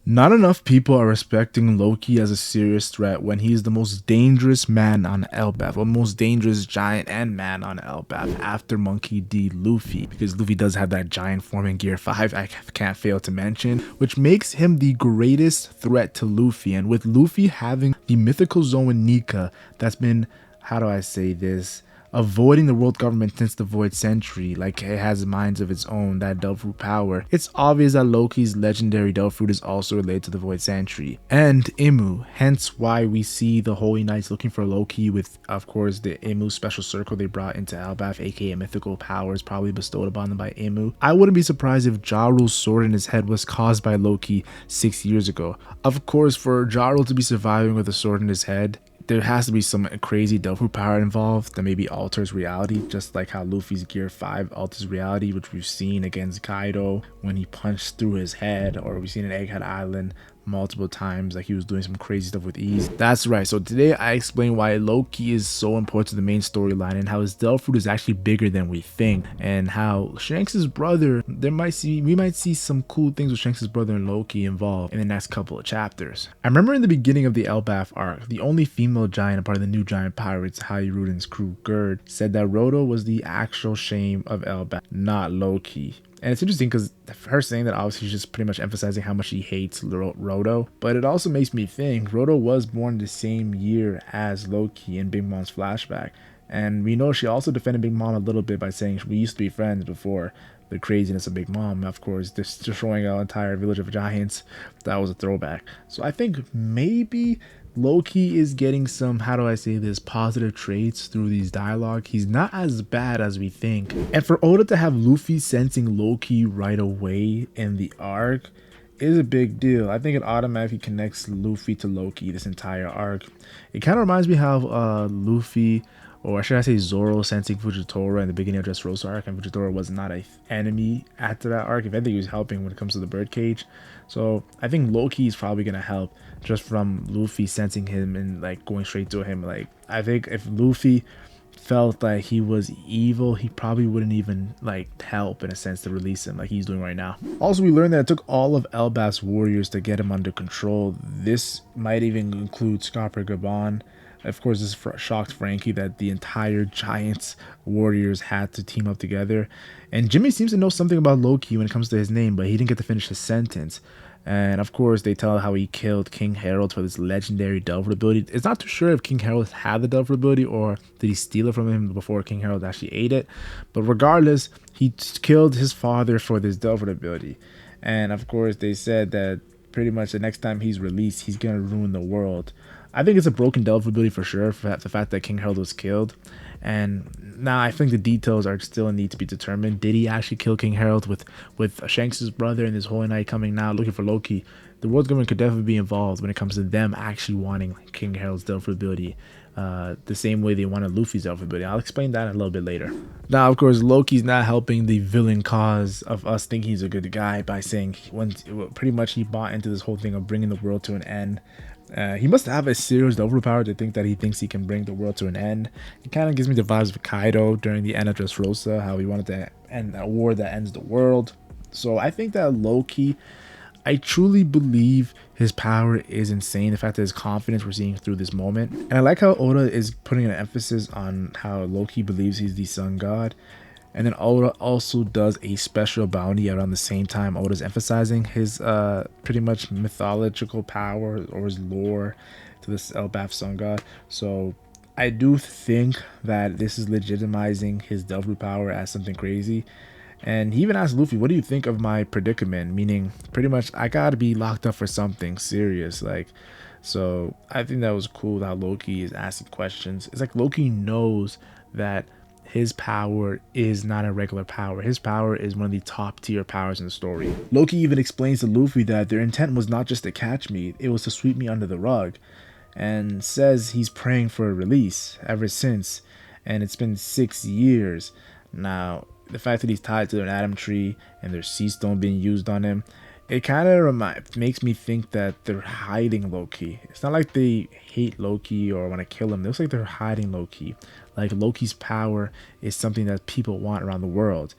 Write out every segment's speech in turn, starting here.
Not enough people are respecting Loki as a serious threat when he is the most dangerous man on Elbaf, or most dangerous giant and man on Elbaf after Monkey D. Luffy, because Luffy does have that giant form in Gear 5, I can't fail to mention, which makes him the greatest threat to Luffy. And with Luffy having the mythical zone in Nika that's been, how do I say this, avoiding the world government since the Void Century, like it has minds of its own, that Devil Fruit power, it's obvious that Loki's legendary Devil Fruit is also related to the Void Century and Imu, hence why we see the Holy Knights looking for Loki with, of course, the Imu special circle they brought into Elbaf, aka mythical powers probably bestowed upon them by Imu. I wouldn't be surprised if Ja Rule's sword in his head was caused by Loki 6 years ago. Of course, for Ja Rule to be surviving with a sword in his head, there has to be some crazy Devil power involved that maybe alters reality, just like how Luffy's Gear 5 alters reality, which we've seen against Kaido when he punched through his head, or we've seen in Egghead Island multiple times, like he was doing some crazy stuff with ease. That's right, so today I explain why Loki is so important to the main storyline and how his Devil Fruit is actually bigger than we think, and how Shanks' brother, we might see some cool things with Shanks' brother and Loki involved in the next couple of chapters. I remember in the beginning of the Elbaf arc, the only female giant, a part of the new giant pirates, Hayurudin's crew Gerd, said that Roto was the actual shame of Elbaf, not Loki. And it's interesting because her saying that obviously she's just pretty much emphasizing how much she hates Roto. But it also makes me think Roto was born the same year as Loki in Big Mom's flashback. And we know she also defended Big Mom a little bit by saying we used to be friends before the craziness of Big Mom. Of course, destroying an entire village of giants. That was a throwback. So I think maybe Loki is getting some, how do I say this, positive traits through these dialogue. He's not as bad as we think. And for Oda to have Luffy sensing Loki right away in the arc is a big deal. I think it automatically connects Luffy to Loki this entire arc. It kind of reminds me how Luffy, or should I say Zoro, sensing Fujitora in the beginning of Dressrosa arc, and Fujitora was not an enemy after that arc. If anything, he was helping when it comes to the birdcage. So I think Loki is probably gonna help just from Luffy sensing him and like going straight to him. Like I think if Luffy felt like he was evil, he probably wouldn't even like help in a sense to release him like he's doing right now. Also, we learned that it took all of Elbaf's warriors to get him under control. This might even include Scopper, Gaban. Of course, this shocked Frankie that the entire Giants warriors had to team up together. And Jimmy seems to know something about Loki when it comes to his name, but he didn't get to finish his sentence. And of course, they tell how he killed King Harold for this legendary Delver ability. It's not too sure if King Harold had the Delver ability or did he steal it from him before King Harold actually ate it. But regardless, he killed his father for this Delver ability. And of course, they said that pretty much the next time he's released, he's going to ruin the world. I think it's a broken Delver ability for sure, for the fact that King Harold was killed. And now I think the details are still need to be determined. Did he actually kill King Harold with Shanks' brother and this Holy Knight coming now looking for Loki? The world government could definitely be involved when it comes to them actually wanting King Harold's Delver ability. The same way they wanted Luffy's Delver ability. I'll explain that a little bit later. Now, of course, Loki's not helping the villain cause of us thinking he's a good guy by saying pretty much he bought into this whole thing of bringing the world to an end. He must have a serious overpower to think that he thinks he can bring the world to an end. It kind of gives me the vibes of Kaido during the end of Dressrosa, how he wanted to end a war that ends the world. So I think that Loki, I truly believe his power is insane. The fact that his confidence we're seeing through this moment. And I like how Oda is putting an emphasis on how Loki believes he's the sun god. And then Oda also does a special bounty around the same time. Oda's emphasizing his pretty much mythological power or his lore to this Elbaf sun god. So I do think that this is legitimizing his Delver power as something crazy. And he even asked Luffy, what do you think of my predicament? Meaning pretty much I gotta be locked up for something serious. Like, so I think that was cool how Loki is asking questions. It's like Loki knows that his power is not a regular power. His power is one of the top tier powers in the story. Loki even explains to Luffy that their intent was not just to catch me, it was to sweep me under the rug. And says he's praying for a release ever since. And it's been 6 years. Now, the fact that he's tied to an Atom Tree and there's Sea Stone being used on him, it kind of makes me think that they're hiding Loki. It's not like they hate Loki or want to kill him. It looks like they're hiding Loki. Like Loki's power is something that people want around the world.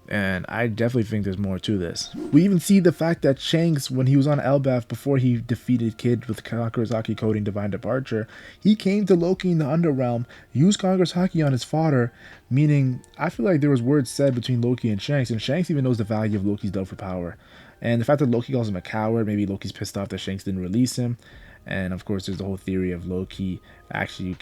And I definitely think there's more to this. We even see the fact that Shanks, when he was on Elbaf before he defeated Kid with Conqueror's Haki coding Divine Departure, he came to Loki in the Underrealm, used Conqueror's Haki on his fodder, meaning I feel like there was words said between Loki and Shanks even knows the value of Loki's love for power. And the fact that Loki calls him a coward, maybe Loki's pissed off that Shanks didn't release him. And of course, there's the whole theory of Loki actually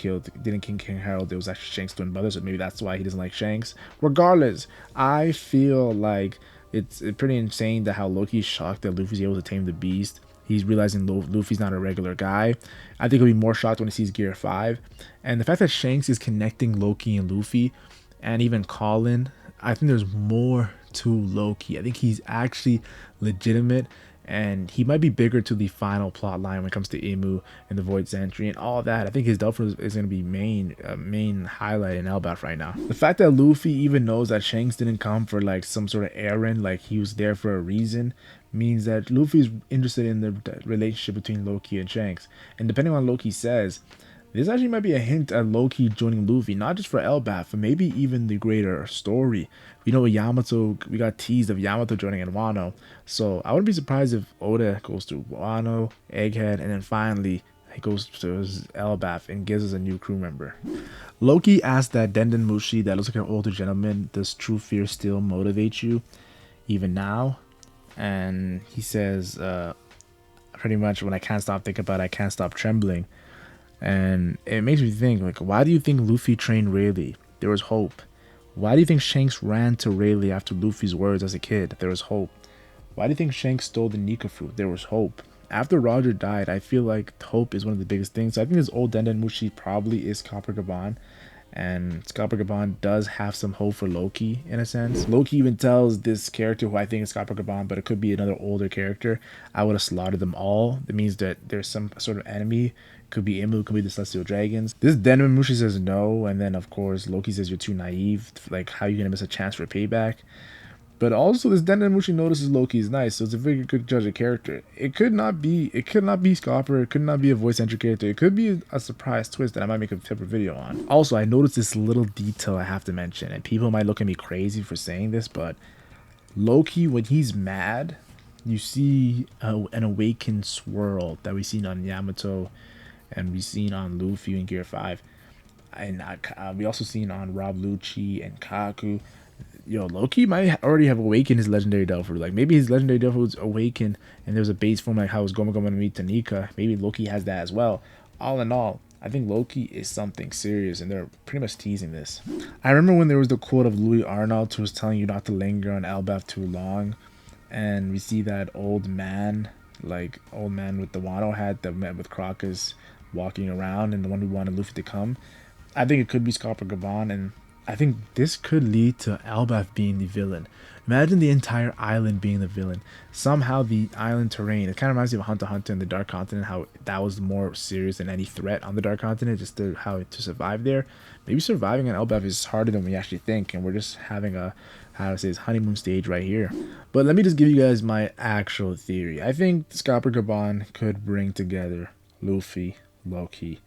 didn't kill King Harold. It was actually Shanks' twin brother, so maybe that's why he doesn't like Shanks. Regardless, I feel like it's pretty insane that how Loki's shocked that Luffy's able to tame the beast. He's realizing Luffy's not a regular guy. I think he'll be more shocked when he sees Gear 5. And the fact that Shanks is connecting Loki and Luffy, and even Colin, I think there's more to Loki. I think he's actually legitimate, and he might be bigger to the final plot line when it comes to Imu and the Void Sentry and all that. I think his Delphi is going to be main highlight in Elbaf right now. The fact that Luffy even knows that Shanks didn't come for like some sort of errand, like he was there for a reason, means that Luffy's interested in the relationship between Loki and Shanks. And depending on what Loki says, this actually might be a hint at Loki joining Luffy, not just for Elbaf, but maybe even the greater story. We know Yamato, we got teased of Yamato joining in Wano, so I wouldn't be surprised if Oda goes to Wano, Egghead, and then finally he goes to his Elbaf and gives us a new crew member. Loki asked that Denden Mushi that looks like an older gentleman, does true fear still motivate you, even now? And he says, pretty much, when I can't stop thinking about it, I can't stop trembling. And it makes me think, like, why do you think Luffy trained Rayleigh? There was hope. Why do you think Shanks ran to Rayleigh after Luffy's words as a kid? There was hope. Why do you think Shanks stole the Nika fruit? There was hope. After Roger died, I feel like hope is one of the biggest things. So I think this old Denden Mushi probably is Scopper Gaban. And Scopper Gaban does have some hope for Loki in a sense. Loki even tells this character, who I think is Scopper Gaban, but it could be another older character, I would have slaughtered them all. That means that there's some sort of enemy. Could be Imu, could be the Celestial Dragons. This Denden Mushi says no, and then of course Loki says you're too naive. Like, how are you gonna miss a chance for payback? But also, this Denden Mushi notices Loki is nice, so it's a very good judge of character. It could not be Scopper, it could not be a voice-centric character. It could be a surprise twist that I might make a separate video on. Also, I noticed this little detail I have to mention, and people might look at me crazy for saying this, but Loki, when he's mad, you see an awakened swirl that we've seen on Yamato, and we've seen on Luffy in Gear 5, and we also seen on Rob Lucci and Kaku. Yo, Loki might already have awakened his legendary Delphi. Like, maybe his legendary Delphi was awakened and there's a base form like how it's going to meet Nika. Maybe Loki has that as well. All in all, I think Loki is something serious, and they're pretty much teasing this. I remember when there was the quote of Louis Arnold who was telling you not to linger on Elbaf too long, and we see that old man with the Wano hat that met with Crocus walking around, and the one who wanted Luffy to come. I think it could be Scopper Gaban, and I think this could lead to Elbaf being the villain. Imagine the entire island being the villain. Somehow the island terrain, it kind of reminds me of Hunter x Hunter in the Dark Continent, how that was more serious than any threat on the Dark Continent, just how to survive there. Maybe surviving on Elbaf is harder than we actually think, and we're just having a, honeymoon stage right here. But let me just give you guys my actual theory. I think Scopper Gaban could bring together Luffy, Loki,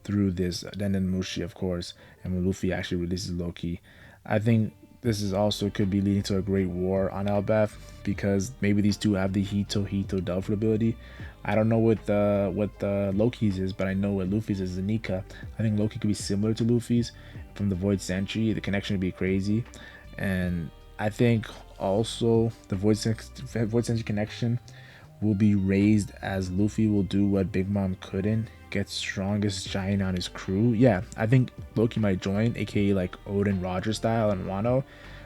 through this Denden Mushi, of course, and when Luffy actually releases Loki. I think this is also could be leading to a great war on Elbaf, because maybe these two have the Hito Delphi ability. I don't know what Loki's is, but I know what Luffy's is, the Nika. I think Loki could be similar to Luffy's from the Void Sentry. The connection would be crazy, and I think also the Void Sentry connection will be raised as Luffy will do what Big Mom couldn't, get strongest giant on his crew. Yeah, I think Loki might join, aka like Odin Roger style and Wano.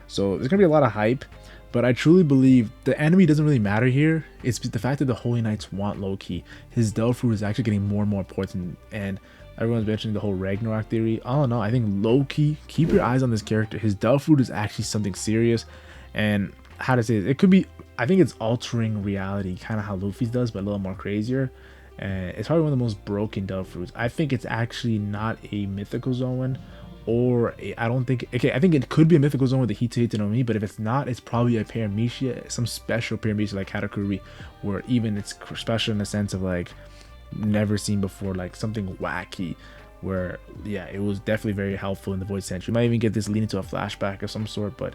So there's gonna be a lot of hype, but I truly believe the enemy doesn't really matter here. It's the fact that the Holy Knights want Loki. His Delphi is actually getting more and more important, and everyone's mentioning the whole Ragnarok theory. Oh no, I think Loki, keep your eyes on this character. His Delphi is actually something serious, and how to say it could be, I think it's altering reality, kind of how Luffy's does, but a little more crazier. And it's probably one of the most broken Delphi. I think it's actually not a mythical zone, or I think it could be a mythical zone with the Hito no Mi, but if it's not, it's probably a paramecia, some special paramecia like Katakuri, where even it's special in the sense of like never seen before, like something wacky, where yeah, it was definitely very helpful in the Void Sentry. You might even get this leading to a flashback of some sort, but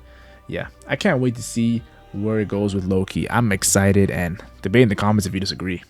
yeah, I can't wait to see where it goes with Loki. I'm excited, and debate in the comments if you disagree.